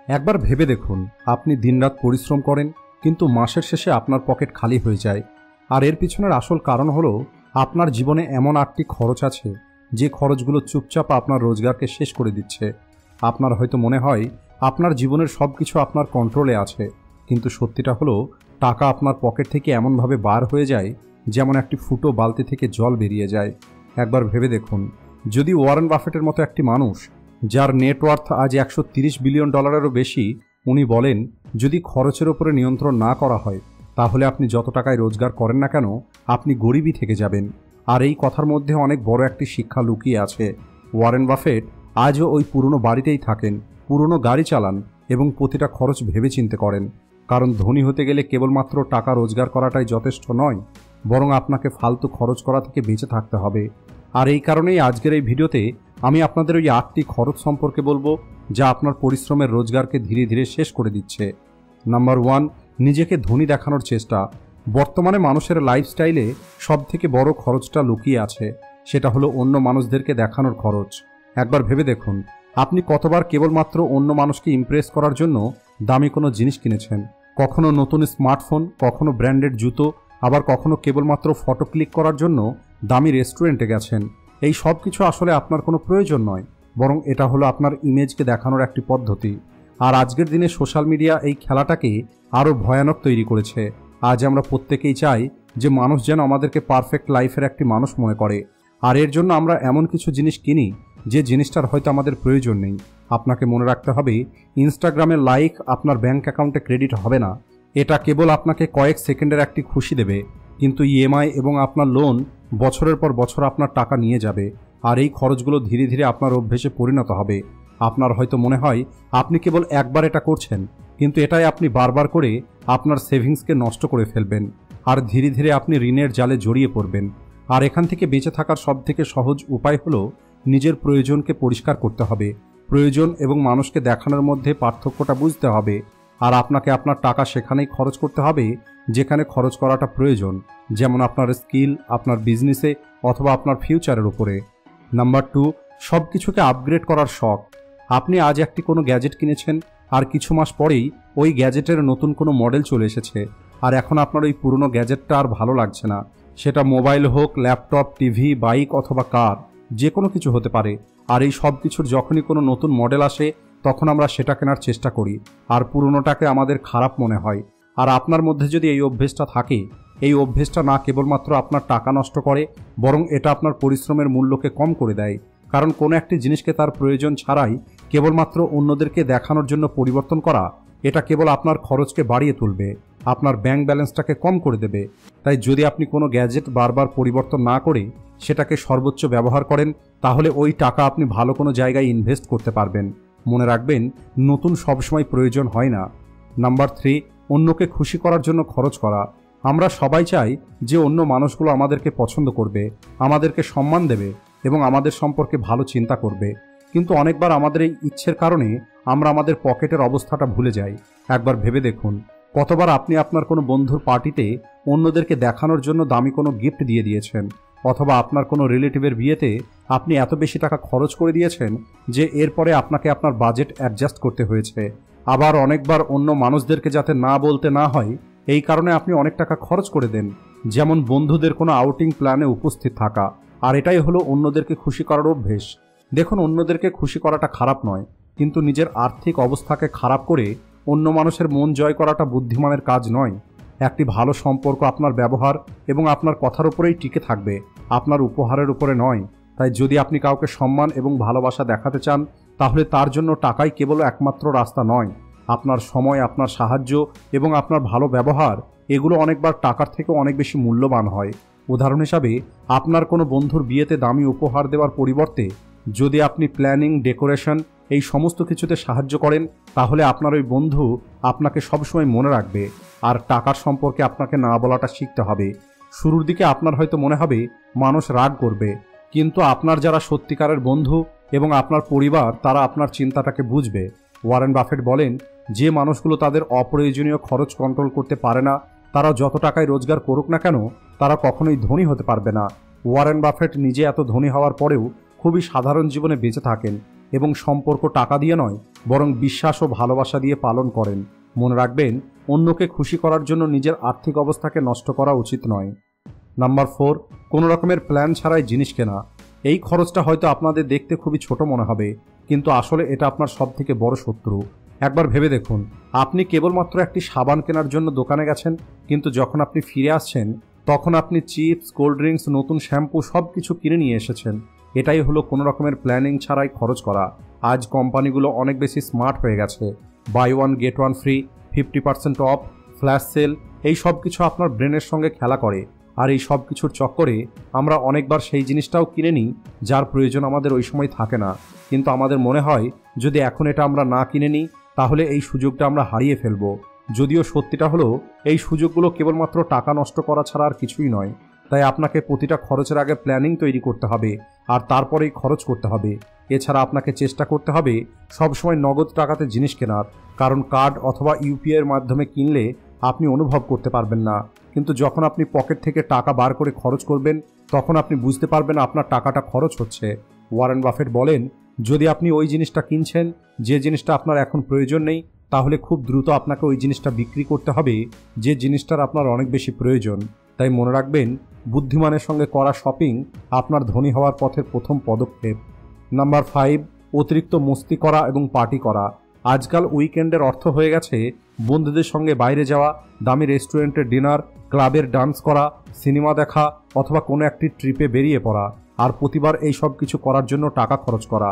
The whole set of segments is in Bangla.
একবার ভেবে দেখুন, আপনি দিনরাত পরিশ্রম করেন কিন্তু মাসের শেষে আপনার পকেট খালি হয়ে যায়। আর এর পিছনের আসল কারণ হলো আপনার জীবনে এমন 8টি খরচ আছে যে খরচগুলো চুপচাপ আপনার রোজগারকে শেষ করে দিচ্ছে। আপনার হয়তো মনে হয় আপনার জীবনের সব কিছু আপনার কন্ট্রোলে আছে, কিন্তু সত্যিটা হলো টাকা আপনার পকেট থেকে এমনভাবে বার হয়ে যায় যেমন একটি ফুটো বালতি থেকে জল বেরিয়ে যায়। একবার ভেবে দেখুন, যদি ওয়ারেন বাফেটের মতো একটি মানুষ, যার নেটওয়ার্থ আজ $130 বিলিয়ন বেশি, উনি বলেন যদি খরচের ওপরে নিয়ন্ত্রণ না করা হয় তাহলে আপনি যত টাকায় রোজগার করেন না কেন আপনি গরিবই থেকে যাবেন। আর এই কথার মধ্যে অনেক বড় একটি শিক্ষা লুকিয়ে আছে। ওয়ারেন বাফেট আজও ওই পুরনো বাড়িতেই থাকেন, পুরনো গাড়ি চালান এবং প্রতিটা খরচ ভেবেচিন্তে করেন। কারণ ধনী হতে গেলে কেবলমাত্র টাকা রোজগার করাটাই যথেষ্ট নয়, বরং আপনাকে ফালতু খরচ করা থেকে বেঁচে থাকতে হবে। আর এই কারণেই আজকের এই ভিডিওতে আমি আপনাদের ওই 8টি খরচ সম্পর্কে বলবো যা আপনার পরিশ্রমের রোজগারকে ধীরে ধীরে শেষ করে দিচ্ছে। নাম্বার 1, নিজেকে ধনী দেখানোর চেষ্টা। বর্তমানে মানুষের লাইফস্টাইলে সবথেকে বড় খরচটা লুকিয়ে আছে, সেটা হলো অন্য মানুষদেরকে দেখানোর খরচ। একবার ভেবে দেখুন, আপনি কতবার কেবলমাত্র অন্য মানুষকে ইমপ্রেস করার জন্য দামি কোনো জিনিস কিনেছেন। কখনো নতুন স্মার্টফোন, কখনো ব্র্যান্ডেড জুতো, আবার কখনো কেবলমাত্র ফটো ক্লিক করার জন্য দামি রেস্টুরেন্টে গেছেন। এই সব কিছু আসলে আপনার কোনো প্রয়োজন নয়, বরং এটা হলো আপনার ইমেজকে দেখানোর একটি পদ্ধতি। আর আজকের দিনে সোশ্যাল মিডিয়া এই খেলাটাকে আরও ভয়ানক তৈরি করেছে। আজ আমরা প্রত্যেকেই চাই যে মানুষ যেন আমাদেরকে পারফেক্ট লাইফের একটি মানুষ মনে করে, আর এর জন্য আমরা এমন কিছু জিনিস কিনি যে জিনিসটার হয়তো আমাদের প্রয়োজন নেই। আপনাকে মনে রাখতে হবে, ইনস্টাগ্রামের লাইক আপনার ব্যাংক অ্যাকাউন্টে ক্রেডিট হবে না। এটা কেবল আপনাকে কয়েক সেকেন্ডের একটি খুশি দেবে, কিন্তু ইএমআই এবং আপনার লোন বছরের পর বছর আপনার টাকা নিয়ে যাবে। আর এই খরচগুলো ধীরে ধীরে আপনার অভ্যেসে পরিণত হবে। আপনার হয়তো মনে হয় আপনি কেবল একবার এটা করছেন, কিন্তু এটাই আপনি বারবার করে আপনার সেভিংসকে নষ্ট করে ফেলবেন, আর ধীরে ধীরে আপনি ঋণের জালে জড়িয়ে পড়বেন। আর এখান থেকে বেঁচে থাকার সবথেকে সহজ উপায় হলো নিজের প্রয়োজনকে পরিষ্কার করতে হবে। প্রয়োজন এবং মানুষকে দেখানোর মধ্যে পার্থক্যটা বুঝতে হবে। আর আপনাকে আপনার টাকা সেখানেই খরচ করতে হবে যেখানে খরচ করাটা প্রয়োজন, যেমন আপনার স্কিল, আপনার বিজনেসে, অথবা আপনার ফিউচারের উপরে। নাম্বার 2, সব কিছুকে আপগ্রেড করার শখ। আপনি আজ একটি কোনো গ্যাজেট কিনেছেন, আর কিছু মাস পরেই ওই গ্যাজেটের নতুন কোনো মডেল চলে এসেছে, আর এখন আপনার ওই পুরনো গ্যাজেটটা আর ভালো লাগছে না। সেটা মোবাইল হোক, ল্যাপটপ, টিভি, বাইক অথবা কার, যে কোনো কিছু হতে পারে। আর এই সব কিছুর যখনই কোনো নতুন মডেল আসে তখন আমরা সেটা কেনার চেষ্টা করি, আর পুরনোটাকে আমাদের খারাপ মনে হয়। আর আপনার মধ্যে যদি এই অভ্যেসটা থাকে, এই অভ্যেসটা না কেবলমাত্র আপনার টাকা নষ্ট করে, বরং এটা আপনার পরিশ্রমের মূল্যকে কম করে দেয়। কারণ কোনো একটি জিনিসকে তার প্রয়োজন ছাড়াই কেবলমাত্র অন্যদেরকে দেখানোর জন্য পরিবর্তন করা, এটা কেবল আপনার খরচকে বাড়িয়ে তুলবে, আপনার ব্যাংক ব্যালেন্সটাকে কম করে দেবে। তাই যদি আপনি কোনো গ্যাজেট বারবার পরিবর্তন না করে সেটাকে সর্বোচ্চ ব্যবহার করেন, তাহলে ওই টাকা আপনি ভালো কোনো জায়গায় ইনভেস্ট করতে পারবেন। মনে রাখবেন, নতুন সবসময় প্রয়োজন হয় না। নাম্বার 3, অন্যকে খুশি করার জন্য খরচ করা। আমরা সবাই চাই যে অন্য মানুষগুলো আমাদেরকে পছন্দ করবে, আমাদেরকে সম্মান দেবে এবং আমাদের সম্পর্কে ভালো চিন্তা করবে। কিন্তু অনেকবার আমাদের এই ইচ্ছের কারণে আমরা আমাদের পকেটের অবস্থাটা ভুলে যাই। একবার ভেবে দেখুন, কতবার আপনি আপনার কোনো বন্ধুর পার্টিতে অন্যদেরকে দেখানোর জন্য দামি কোনো গিফট দিয়ে দিয়েছেন, অথবা আপনার কোনো রিলেটিভের বিয়েতে আপনি এত বেশি টাকা খরচ করে দিয়েছেন যে এরপরে আপনাকে আপনার বাজেট অ্যাডজাস্ট করতে হয়েছে। আবার অনেকবার অন্য মানুষদেরকে যাতে না বলতে না হয় এই কারণে আপনি অনেক টাকা খরচ করে দেন, যেমন বন্ধুদের কোনো আউটিং প্ল্যানে উপস্থিত থাকা। আর এটাই হলো অন্যদেরকে খুশি করার অভ্যেস। দেখুন, অন্যদেরকে খুশি করাটা খারাপ নয়, কিন্তু নিজের আর্থিক অবস্থাকে খারাপ করে অন্য মানুষের মন জয় করাটা বুদ্ধিমানের কাজ নয়। একটি ভালো সম্পর্ক আপনার ব্যবহার এবং আপনার কথার উপরেই টিকে থাকবে, আপনার উপহারের উপরে নয়। তাই যদি আপনি কাউকে সম্মান এবং ভালোবাসা দেখাতে চান, তাহলে তার জন্য টাকাই কেবল একমাত্র রাস্তা নয়। আপনার সময়, আপনার সাহায্য এবং আপনার ভালো ব্যবহার, এগুলো অনেকবার টাকার থেকেও অনেক বেশি মূল্যবান হয়। উদাহরণ হিসাবে, আপনার কোনো বন্ধুর বিয়েতে দামি উপহার দেওয়ার পরিবর্তে যদি আপনি প্ল্যানিং, ডেকোরেশন এই সমস্ত কিছুতে সাহায্য করেন, তাহলে আপনার ওই বন্ধু আপনাকে সবসময় মনে রাখবে। আর টাকার সম্পর্কে আপনাকে না বলাটা শিখতে হবে। শুরুর দিকে আপনার হয়তো মনে হবে মানুষ রাগ করবে, কিন্তু আপনার যারা সত্যিকারের বন্ধু এবং আপনার পরিবার, তারা আপনার চিন্তাটাকে বুঝবে। ওয়ারেন বাফেট বলেন, যে মানুষগুলো তাদের অপ্রয়োজনীয় খরচ কন্ট্রোল করতে পারে না, তারা যত টাকায় রোজগার করুক না কেন, তারা কখনোই ধনী হতে পারবে না। ওয়ারেন বাফেট নিজে এত ধনী হওয়ার পরেও খুবই সাধারণ জীবনে বেঁচে থাকেন, এবং সম্পর্ক টাকা দিয়ে নয়, বরং বিশ্বাস ও ভালোবাসা দিয়ে পালন করেন। মনে রাখবেন, অন্যকে খুশি করার জন্য নিজের আর্থিক অবস্থাকে নষ্ট করা উচিত নয়। নাম্বার 4, কোনো রকমের প্ল্যান ছাড়াই জিনিস কেনা। এই খরচটা হয়তো আপনাদের দেখতে খুবই ছোট মনে হবে, কিন্তু আসলে এটা আপনার সবথেকে বড় শত্রু। একবার ভেবে দেখুন, আপনি কেবলমাত্র একটি সাবান কেনার জন্য দোকানে গেছেন, কিন্তু যখন আপনি ফিরে আসছেন তখন আপনি চিপস, কোল্ড ড্রিঙ্কস, নতুন শ্যাম্পু সব কিছু কিনে নিয়ে এসেছেন। এটাই হলো কোনো রকমের প্ল্যানিং ছাড়াই খরচ করা। আজ কোম্পানিগুলো অনেক বেশি স্মার্ট হয়ে গেছে। Buy one get one free, 50% off, flash sale, এই সব কিছু আপনার ব্রেনের সঙ্গে খেলা করে। আর এই সব কিছুর চক্করে আমরা অনেকবার সেই জিনিসটাও কিনে নিই যার প্রয়োজন আমাদের ওই সময় থাকে না, কিন্তু আমাদের মনে হয় যদি এখন এটা আমরা না কিনে নিই তাহলে এই সুযোগটা আমরা হারিয়ে ফেলবো। যদিও সত্যিটা হলো এই সুযোগগুলো কেবলমাত্র টাকা নষ্ট করা ছাড়া আর কিছুই নয়। তাই আপনাকে প্রতিটা খরচের আগে প্ল্যানিং তৈরি করতে হবে আর তারপরেই খরচ করতে হবে। এছাড়া আপনাকে চেষ্টা করতে হবে সবসময় নগদ টাকাতে জিনিস কেনার, কারণ কার্ড অথবা ইউপিআইয়ের মাধ্যমে কিনলে আপনি অনুভব করতে পারবেন না, কিন্তু যখন আপনি পকেট থেকে টাকা বার করে খরচ করবেন তখন আপনি বুঝতে পারবেন আপনার টাকাটা খরচ হচ্ছে। ওয়ারেন বাফেট বলেন, যদি আপনি ওই জিনিসটা কিনছেন যে জিনিসটা আপনার এখন প্রয়োজন নেই, তাহলে খুব দ্রুত আপনাকে ওই জিনিসটা বিক্রি করতে হবে যে জিনিসটার আপনার অনেক বেশি প্রয়োজন। তাই মনে রাখবেন, বুদ্ধিমানের সঙ্গে করা শপিং আপনার ধনী হওয়ার পথের প্রথম পদক্ষেপ। নাম্বার 5, অতিরিক্ত মস্তি করা এবং পার্টি করা। আজকাল উইকেন্ডের অর্থ হয়ে গেছে বন্ধুদের সঙ্গে বাইরে যাওয়া, দামি রেস্টুরেন্টের ডিনার, ক্লাবের ডান্স করা, সিনেমা দেখা অথবা কোনো একটি ট্রিপে বেরিয়ে পড়া, আর প্রতিবার এই সব কিছু করার জন্য টাকা খরচ করা।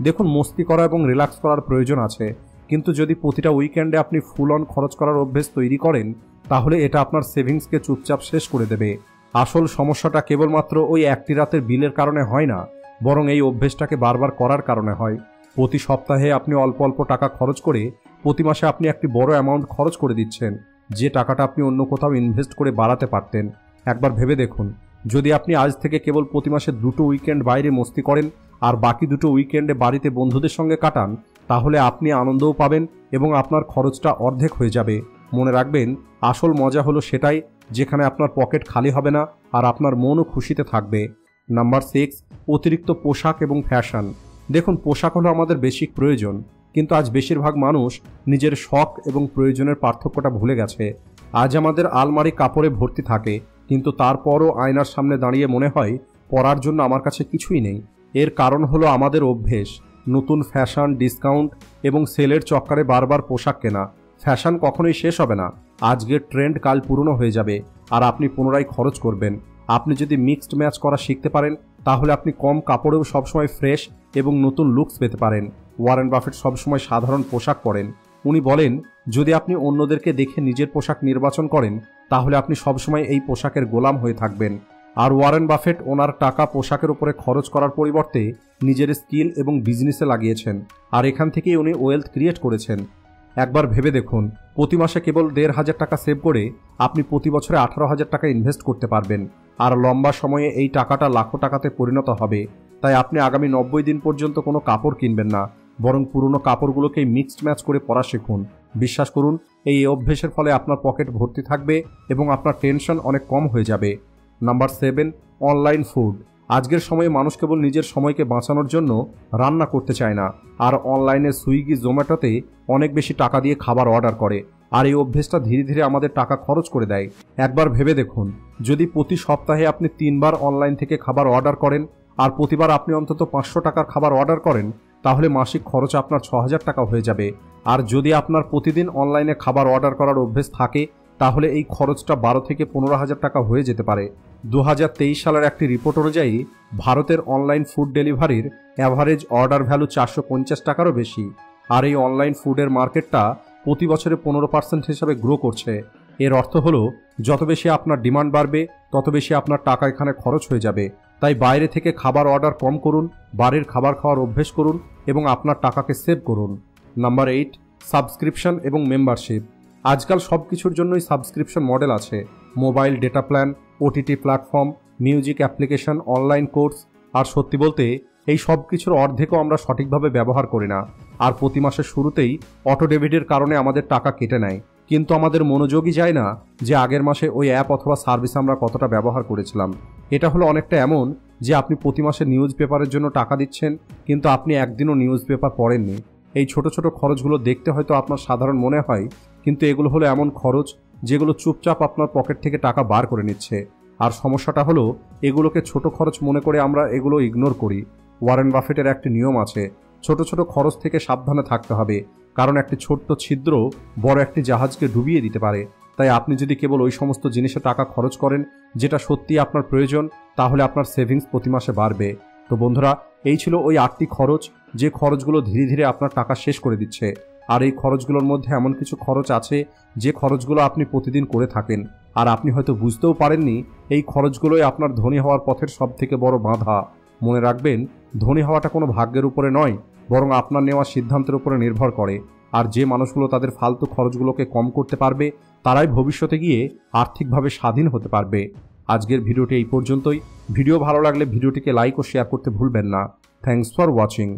দেখুন, মস্তি করা এবং রিল্যাক্স করার প্রয়োজন আছে, কিন্তু যদি প্রতিটা উইকেন্ডে আপনি ফুল অন খরচ করার অভ্যেস তৈরি করেন তাহলে এটা আপনার সেভিংসকে চুপচাপ শেষ করে দেবে। আসল সমস্যাটা কেবলমাত্র ওই একটি রাতের বিলের কারণে হয় না, বরং এই অভ্যেসটাকে বারবার করার কারণে হয়। প্রতি সপ্তাহে আপনি অল্প অল্প টাকা খরচ করে প্রতি মাসে আপনি একটি বড় অ্যামাউন্ট খরচ করে দিচ্ছেন, যে টাকাটা আপনি অন্য কোথাও ইনভেস্ট করে বাড়াতে পারতেন। একবার ভেবে দেখুন, যদি আপনি আজ থেকে কেবল প্রতি মাসে 2টো উইকেন্ড বাইরে মস্তি করেন আর বাকি 2টো উইকেন্ডে বাড়িতে বন্ধুদের সঙ্গে কাটান, তাহলে আপনি আনন্দও পাবেন এবং আপনার খরচটা অর্ধেক হয়ে যাবে। মনে রাখবেন, আসল মজা হলো সেটাই যেখানে আপনার পকেট খালি হবে না আর আপনার মনও খুশিতে থাকবে। নাম্বার 6, অতিরিক্ত পোশাক এবং ফ্যাশন। দেখুন, পোশাক হলো আমাদের বেসিক প্রয়োজন, কিন্তু আজ বেশিরভাগ মানুষ নিজের শখ এবং প্রয়োজনের পার্থক্যটা ভুলে গেছে। আজ আমাদের আলমারি কাপড়ে ভর্তি থাকে, কিন্তু তারপরও আয়নার সামনে দাঁড়িয়ে মনে হয় পরার জন্য আমার কাছে কিছুই নেই। এর কারণ হলো আমাদের অভ্যেস, নতুন ফ্যাশন, ডিসকাউন্ট এবং সেলের চক্করে বারবার পোশাক কেনা। ফ্যাশন কখনোই শেষ হবে না। আজকের ট্রেন্ড কাল পুরনো হয়ে যাবে আর আপনি পুনরায় খরচ করবেন। আপনি যদি মিক্সড ম্যাচ করা শিখতে পারেন তাহলে আপনি কম কাপড়েও সবসময় ফ্রেশ এবং নতুন লুকস পেতে পারেন। ওয়ারেন বাফেট সবসময় সাধারণ পোশাক পরেন। উনি বলেন, যদি আপনি অন্যদেরকে দেখে নিজের পোশাক নির্বাচন করেন তাহলে আপনি সবসময় এই পোশাকের গোলাম হয়ে থাকবেন। আর ওয়ারেন বাফেট ওনার টাকা পোশাকের উপরে খরচ করার পরিবর্তে নিজের স্কিল এবং বিজনেসে লাগিয়েছেন, আর এখান থেকেই উনি ওয়েলথ ক্রিয়েট করেছেন। একবার ভেবে দেখুন, প্রতি মাসে কেবল 1,500 টাকা সেভ করে আপনি প্রতি বছরে 18,000 টাকা ইনভেস্ট করতে পারবেন, আর লম্বা সময়ে এই টাকাটা লাখো টাকাতে পরিণত হবে। তাই আপনি আগামী 90 দিন পর্যন্ত কোনো কাপড় কিনবেন না, বরং পুরনো কাপড়গুলোকে মিক্সড ম্যাচ করে পরা শিখুন। বিশ্বাস করুন, এই অভ্যেসের ফলে আপনার পকেট ভর্তি থাকবে এবং আপনার টেনশন অনেক কম হয়ে যাবে। Number 7, online food. আজকের সময়ে মানুষ কেবল নিজের সময়কে বাঁচানোর জন্য রান্না করতে চায় না, আর অনলাইনে সুইগি, জোম্যাটোতে অনেক বেশি টাকা দিয়ে খাবার অর্ডার করে, আর এই অভ্যেসটা ধীরে ধীরে আমাদের টাকা খরচ করে দেয়। একবার ভেবে দেখুন, যদি প্রতি সপ্তাহে আপনি 3 বার অনলাইন থেকে খাবার অর্ডার করেন আর প্রতিবার আপনি অন্তত 500 টাকার খাবার অর্ডার করেন, তাহলে মাসিক খরচ আপনার 6,000 টাকা হয়ে যাবে। আর যদি আপনার প্রতিদিন অনলাইনে খাবার অর্ডার করার অভ্যেস থাকে তাহলে এই খরচটা 12 থেকে 15,000 টাকা হয়ে যেতে পারে। 2023 সালের একটি রিপোর্ট অনুযায়ী ভারতের অনলাইন ফুড ডেলিভারির অ্যাভারেজ অর্ডার ভ্যালু 450 টাকারও বেশি, আর এই অনলাইন ফুডের মার্কেটটা প্রতি বছরে 15% হিসাবে গ্রো করছে। এর অর্থ হলো, যত বেশি আপনার ডিমান্ড বাড়বে তত বেশি আপনার টাকা এখানে খরচ হয়ে যাবে। তাই বাইরে থেকে খাবার অর্ডার কম করুন, বাড়ির খাবার খাওয়ার অভ্যেস করুন এবং আপনার টাকাকে সেভ করুন। নাম্বার 8, সাবস্ক্রিপশন এবং মেম্বারশিপ। আজকাল সব কিছুর জন্যই সাবস্ক্রিপশন মডেল আছে। Mobile data plan, OTT platform, music application, online course, আর সত্যি বলতে এই সব কিছুর অর্ধেকও আমরা সঠিকভাবে ব্যবহার করি না। আর প্রতি মাসের শুরুতেই অটো ডেবিটের কারণে আমাদের টাকা কেটে নেয়। কিন্তু আমাদের মনোযোগই যায় না যে আগের মাসে ওই অ্যাপ অথবা সার্ভিস আমরা কতটা ব্যবহার করেছিলাম। এটা হলো অনেকটা এমন যে আপনি প্রতি মাসে নিউজ পেপারের জন্য টাকা দিচ্ছেন, কিন্তু আপনি একদিনও নিউজ পেপার পড়েননি। এই ছোট ছোট খরচগুলো দেখতে হয়তো আপনার সাধারণ মনে হয়, কিন্তু এগুলো হলো এমন খরচ যেগুলো চুপচাপ আপনার পকেট থেকে টাকা বার করে নিচ্ছে। আর সমস্যাটা হলো এগুলোকে ছোট খরচ মনে করে আমরা এগুলো ইগনোর করি। ওয়ারেন বাফেটের একটি নিয়ম আছে, ছোট ছোট খরচ থেকে সাবধানে থাকতে হবে, কারণ একটি ছোট্ট ছিদ্র বড় একটি জাহাজকে ডুবিয়ে দিতে পারে। তাই আপনি যদি কেবল ওই সমস্ত জিনিসে টাকা খরচ করেন যেটা সত্যিই আপনার প্রয়োজন, তাহলে আপনার সেভিংস প্রতি মাসে বাড়বে। তো বন্ধুরা, এই ছিল ওই 8টি খরচ যে খরচগুলো ধীরে ধীরে আপনার টাকা শেষ করে দিচ্ছে। আর এই খরচগুলোর মধ্যে এমন কিছু খরচ আছে যে খরচগুলো আপনি প্রতিদিন করে থাকেন, আর আপনি হয়তো বুঝতেও পারেননি এই খরচগুলোই আপনার ধনী হওয়ার পথের সবথেকে বড় বাধা। মনে রাখবেন, ধনী হওয়াটা কোনো ভাগ্যের উপরে নয়, বরং আপনার নেওয়া সিদ্ধান্তের উপরে নির্ভর করে। আর যে মানুষগুলো তাদের ফালতু খরচগুলোকে কম করতে পারবে, তারাই ভবিষ্যতে গিয়ে আর্থিকভাবে স্বাধীন হতে পারবে। আজকের ভিডিওটি এই পর্যন্তই। ভিডিও ভালো লাগলে ভিডিওটিকে লাইক ও শেয়ার করতে ভুলবেন না। Thanks for watching.